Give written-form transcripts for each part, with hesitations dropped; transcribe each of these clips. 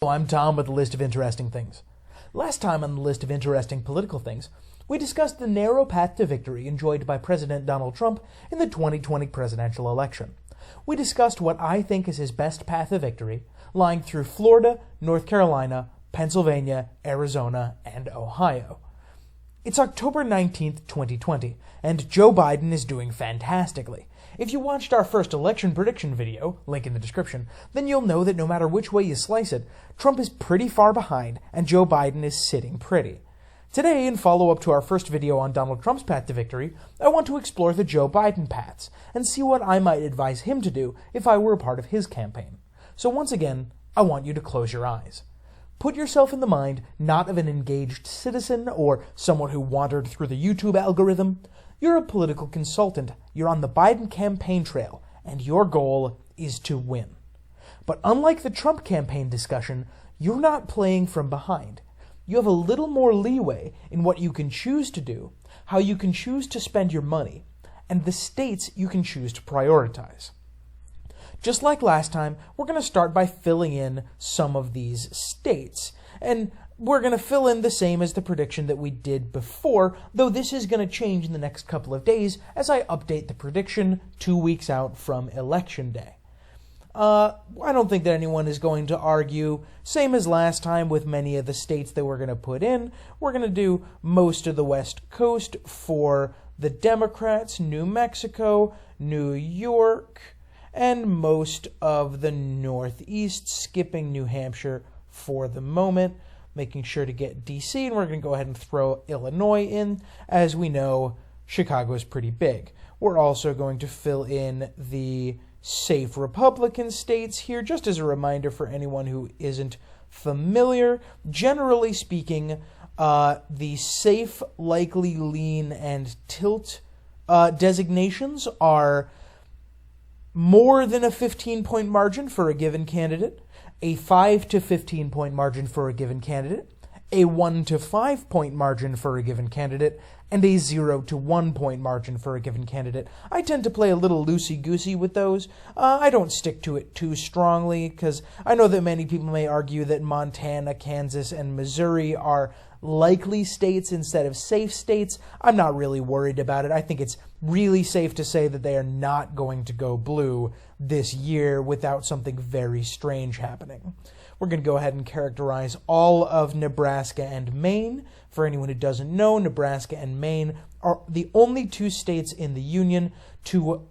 I'm Tom with a list of interesting things. Last time on the list of interesting political things, we discussed the narrow path to victory enjoyed by President Donald Trump in the 2020 presidential election. We discussed what I think is his best path to victory, lying through Florida, North Carolina, Pennsylvania, Arizona, and Ohio. It's October 19th, 2020, and Joe Biden is doing fantastically. If you watched our first election prediction video, link in the description, then you'll know that no matter which way you slice it, Trump is pretty far behind and Joe Biden is sitting pretty. Today, in follow-up to our first video on Donald Trump's path to victory, I want to explore the Joe Biden paths and see what I might advise him to do if I were a part of his campaign. So once again, I want you to close your eyes. Put yourself in the mind not of an engaged citizen or someone who wandered through the YouTube algorithm. You're a political consultant, you're on the Biden campaign trail, and your goal is to win. But unlike the Trump campaign discussion, you're not playing from behind. You have a little more leeway in what you can choose to do, how you can choose to spend your money, and the states you can choose to prioritize. Just like last time, we're going to start by filling in some of these states. And we're going to fill in the same as the prediction that we did before, though this is going to change in the next couple of days as I update the prediction 2 weeks out from Election Day. I don't think that anyone is going to argue, same as last time with many of the states that we're going to put in. We're going to do most of the West Coast for the Democrats, New Mexico, New York, and most of the Northeast, skipping New Hampshire for the moment, making sure to get D.C., and we're going to go ahead and throw Illinois in. As we know, Chicago is pretty big. We're also going to fill in the safe Republican states here, just as a reminder for anyone who isn't familiar. Generally speaking, the safe, likely, lean, and tilt designations are more than a 15-point margin for a given candidate, a 5 to 15-point margin for a given candidate, a 1 to 5-point margin for a given candidate, and a 0 to 1-point margin for a given candidate. I tend to play a little loosey-goosey with those. I don't stick to it too strongly, because I know that many people may argue that Montana, Kansas, and Missouri are likely states instead of safe states. I'm not really worried about it. I think it's really safe to say that they are not going to go blue this year without something very strange happening. We're going to go ahead and characterize all of Nebraska and Maine. For anyone who doesn't know, Nebraska and Maine are the only two states in the Union to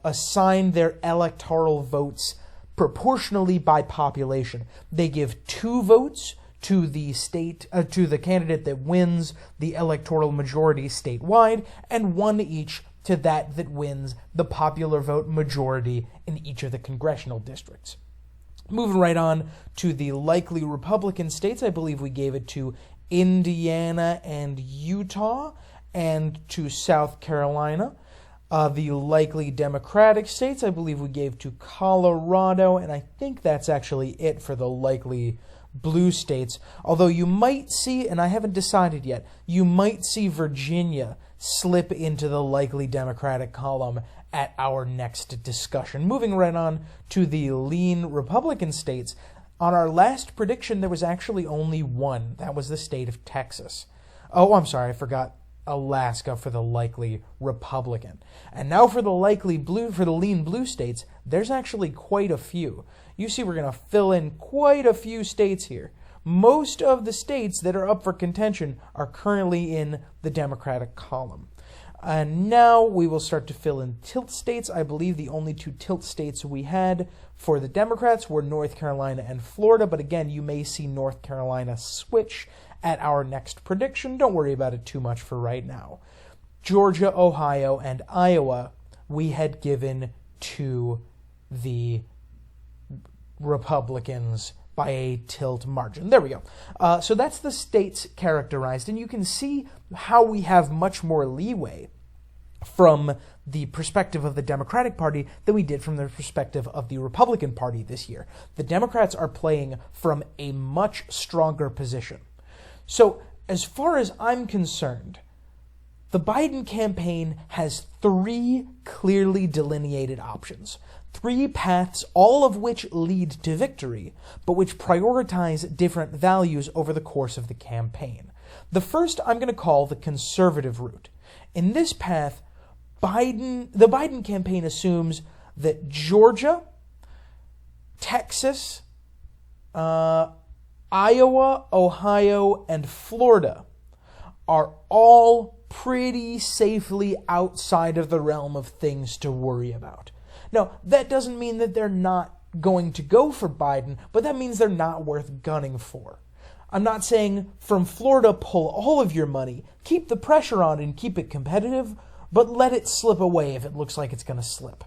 assign their electoral votes proportionally by population. They give 2 votes to the state, to the candidate that wins the electoral majority statewide, and 1 each to that wins the popular vote majority in each of the congressional districts. Moving right on to the likely Republican states, I believe we gave it to Indiana and Utah, and to South Carolina. The likely Democratic states, I believe we gave to Colorado, and I think that's actually it for the likely blue states, although you might see, and I haven't decided yet, you might see Virginia slip into the likely Democratic column at our next discussion. Moving right on to the lean Republican states, on our last prediction there was actually only one. That was the state of Texas. Oh, I'm sorry, I forgot Alaska for the likely Republican. And now for the likely blue, for the lean blue states, there's actually quite a few. You see, we're going to fill in quite a few states here. Most of the states that are up for contention are currently in the Democratic column. And now we will start to fill in tilt states. I believe the only 2 tilt states we had for the Democrats were North Carolina and Florida, but again, you may see North Carolina switch at our next prediction. Don't worry about it too much for right now. Georgia, Ohio, and Iowa we had given to the Republicans by a tilt margin. There we go. So that's the states characterized, and you can see how we have much more leeway from the perspective of the Democratic Party than we did from the perspective of the Republican Party this year. The Democrats are playing from a much stronger position. So as far as I'm concerned, the Biden campaign has 3 clearly delineated options. Three paths, all of which lead to victory, but which prioritize different values over the course of the campaign. The first I'm going to call the conservative route. In this path, the Biden campaign assumes that Georgia, Texas, Iowa, Ohio, and Florida are all pretty safely outside of the realm of things to worry about. Now, that doesn't mean that they're not going to go for Biden, but that means they're not worth gunning for. I'm not saying from Florida pull all of your money, keep the pressure on and keep it competitive, but let it slip away if it looks like it's going to slip.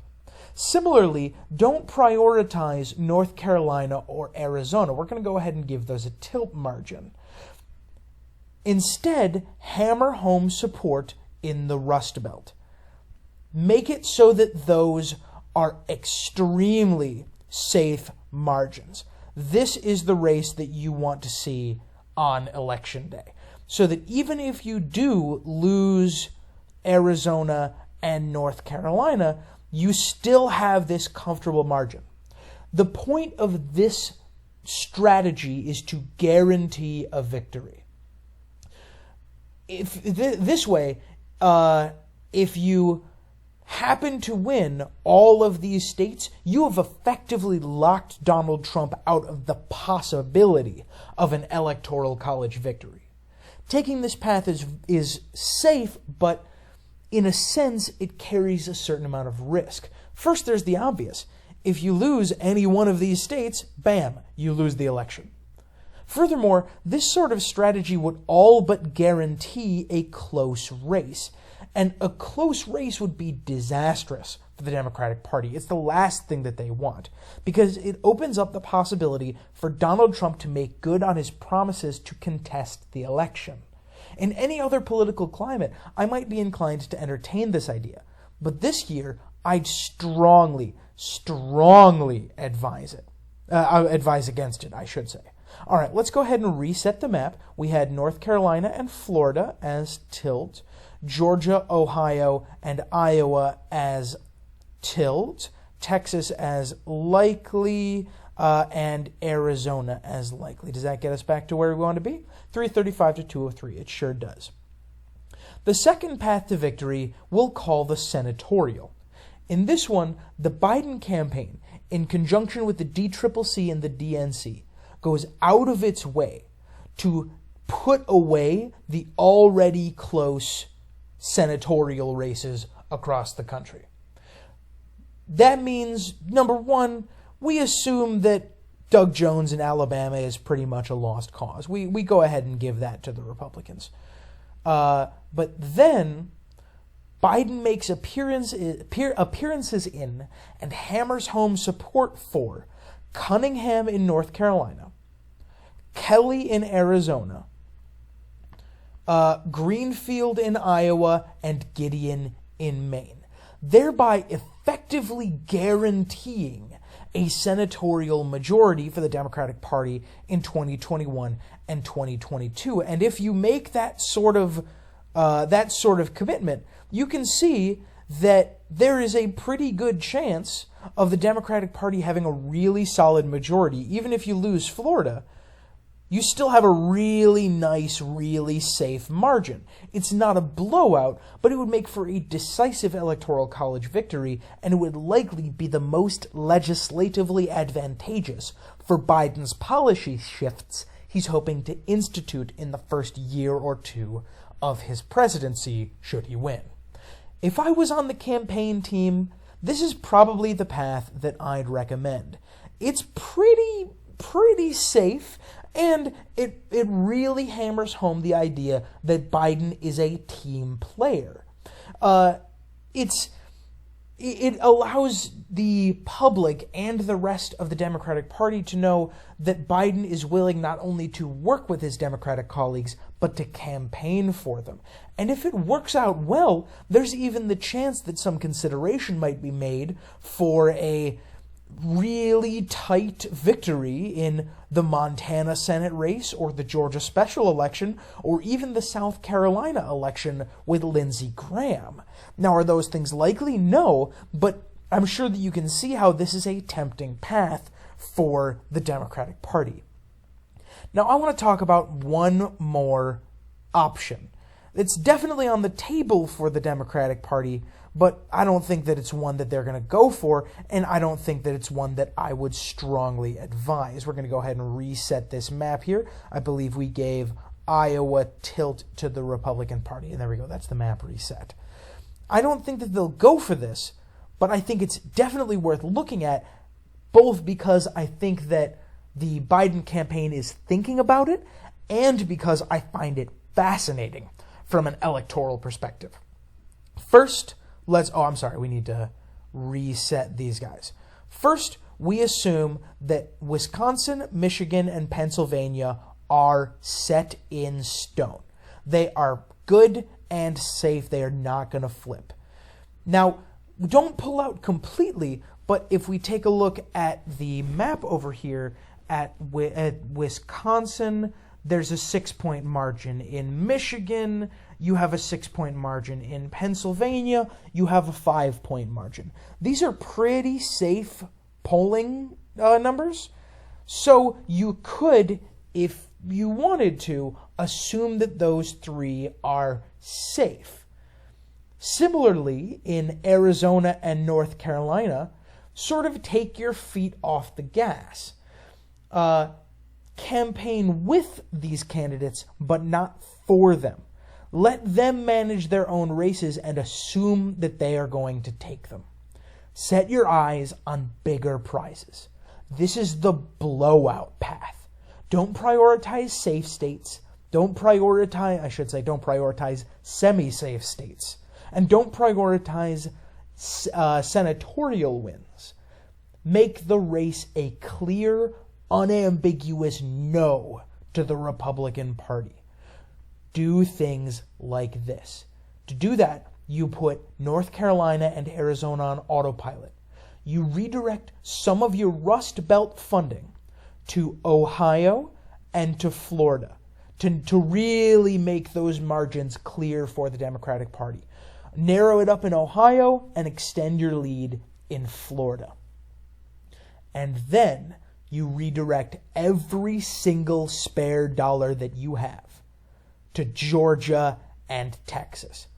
Similarly, don't prioritize North Carolina or Arizona. We're going to go ahead and give those a tilt margin. Instead, hammer home support in the Rust Belt. Make it so that those are extremely safe margins. This is the race that you want to see on Election Day. So that even if you do lose Arizona and North Carolina, you still have this comfortable margin. The point of this strategy is to guarantee a victory. If this way, if you happen to win all of these states, you have effectively locked Donald Trump out of the possibility of an electoral college victory. Taking this path is safe, but in a sense, it carries a certain amount of risk. First, there's the obvious. If you lose any one of these states, bam, you lose the election. Furthermore, this sort of strategy would all but guarantee a close race. And a close race would be disastrous for the Democratic Party. It's the last thing that they want, because it opens up the possibility for Donald Trump to make good on his promises to contest the election. In any other political climate, I might be inclined to entertain this idea, but this year, I'd strongly advise against it, I should say. All right, let's go ahead and reset the map. We had North Carolina and Florida as tilt, Georgia, Ohio, and Iowa as tilt, Texas as likely, and Arizona as likely. Does that get us back to where we want to be? 335 to 203. It sure does. The second path to victory we'll call the senatorial. In this one, the Biden campaign, in conjunction with the DCCC and the DNC, goes out of its way to put away the already close senatorial races across the country. That means, number one, we assume that Doug Jones in Alabama is pretty much a lost cause. We go ahead and give that to the Republicans. But then Biden makes appearances in and hammers home support for Cunningham in North Carolina, Kelly in Arizona, Greenfield in Iowa, and Gideon in Maine, thereby effectively guaranteeing a senatorial majority for the Democratic Party in 2021 and 2022. And if you make that sort of commitment, you can see that there is a pretty good chance of the Democratic Party having a really solid majority. Even if you lose Florida, you still have a really nice, really safe margin. It's not a blowout, but it would make for a decisive electoral college victory, and it would likely be the most legislatively advantageous for Biden's policy shifts he's hoping to institute in the first year or two of his presidency, should he win. If I was on the campaign team, this is probably the path that I'd recommend. It's pretty safe, and it really hammers home the idea that Biden is a team player. It allows the public and the rest of the Democratic Party to know that Biden is willing not only to work with his Democratic colleagues, but to campaign for them. And if it works out well, there's even the chance that some consideration might be made for a really tight victory in the Montana Senate race or the Georgia special election or even the South Carolina election with Lindsey Graham. Now, are those things likely? No, but I'm sure that you can see how this is a tempting path for the Democratic Party. Now, I want to talk about one more option. It's definitely on the table for the Democratic Party, but I don't think that it's one that they're going to go for, and I don't think that it's one that I would strongly advise. We're going to go ahead and reset this map here. I believe we gave Iowa tilt to the Republican Party, and there we go. That's the map reset. I don't think that they'll go for this, but I think it's definitely worth looking at, both because I think that the Biden campaign is thinking about it, and because I find it fascinating from an electoral perspective. First, we need to reset these guys. First, we assume that Wisconsin, Michigan, and Pennsylvania are set in stone. They are good and safe. They are not going to flip. Now, don't pull out completely, but if we take a look at the map over here at Wisconsin, there's a 6-point margin. In Michigan, you have a 6-point margin. In Pennsylvania, you have a 5-point margin. These are pretty safe polling numbers. So you could, if you wanted to, assume that those three are safe. Similarly, in Arizona and North Carolina, sort of take your feet off the gas. Campaign with these candidates, but not for them. Let them manage their own races and assume that they are going to take them. Set your eyes on bigger prizes. This is the blowout path. Don't prioritize safe states. Don't prioritize semi-safe states. And don't prioritize senatorial wins. Make the race a clear, unambiguous no to the Republican Party. Do things like this. To do that, you put North Carolina and Arizona on autopilot. You redirect some of your Rust Belt funding to Ohio and to Florida to really make those margins clear for the Democratic Party. Narrow it up in Ohio and extend your lead in Florida. And then you redirect every single spare dollar that you have to Georgia and Texas.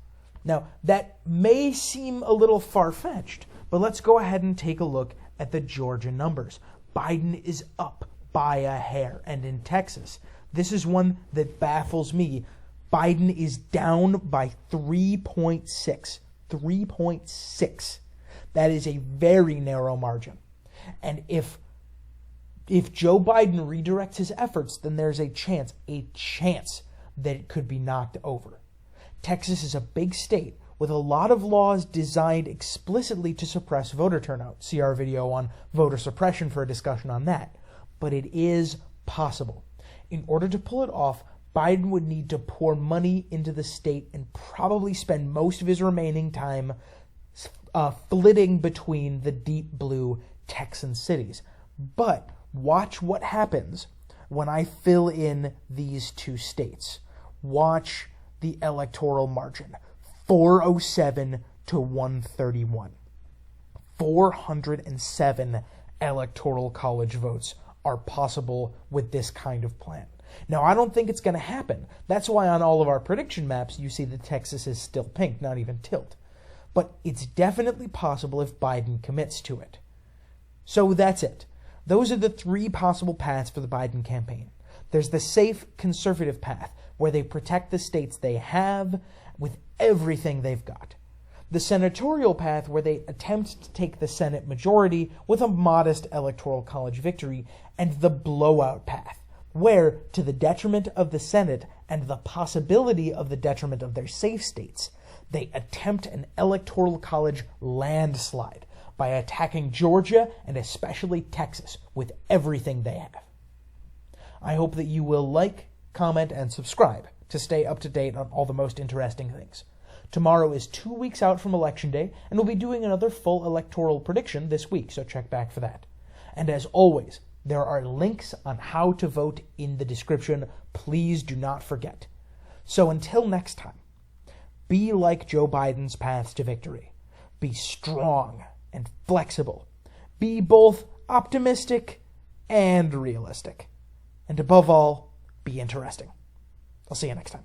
Now, that may seem a little far-fetched, but let's go ahead and take a look at the Georgia numbers. Biden is up by a hair. And in Texas, this is one that baffles me. Biden is down by 3.6. 3.6. That is a very narrow margin. And if Joe Biden redirects his efforts, then there's a chance that it could be knocked over. Texas is a big state with a lot of laws designed explicitly to suppress voter turnout. See our video on voter suppression for a discussion on that. But it is possible. In order to pull it off, Biden would need to pour money into the state and probably spend most of his remaining time flitting between the deep blue Texan cities. But watch what happens when I fill in these two states. Watch the electoral margin. 407 to 131. 407 electoral college votes are possible with this kind of plan. Now, I don't think it's going to happen. That's why on all of our prediction maps, you see that Texas is still pink, not even tilt. But it's definitely possible if Biden commits to it. So that's it. Those are the three possible paths for the Biden campaign. There's the safe conservative path, where they protect the states they have with everything they've got. The senatorial path, where they attempt to take the Senate majority with a modest electoral college victory. And the blowout path, where, to the detriment of the Senate and the possibility of the detriment of their safe states, they attempt an electoral college landslide by attacking Georgia and especially Texas with everything they have. I hope that you will like, comment, and subscribe to stay up to date on all the most interesting things. Tomorrow is 2 weeks out from Election Day, and we'll be doing another full electoral prediction this week, so check back for that. And as always, there are links on how to vote in the description. Please do not forget. So until next time, be like Joe Biden's paths to victory. Be strong and flexible. Be both optimistic and realistic. And above all, be interesting. I'll see you next time.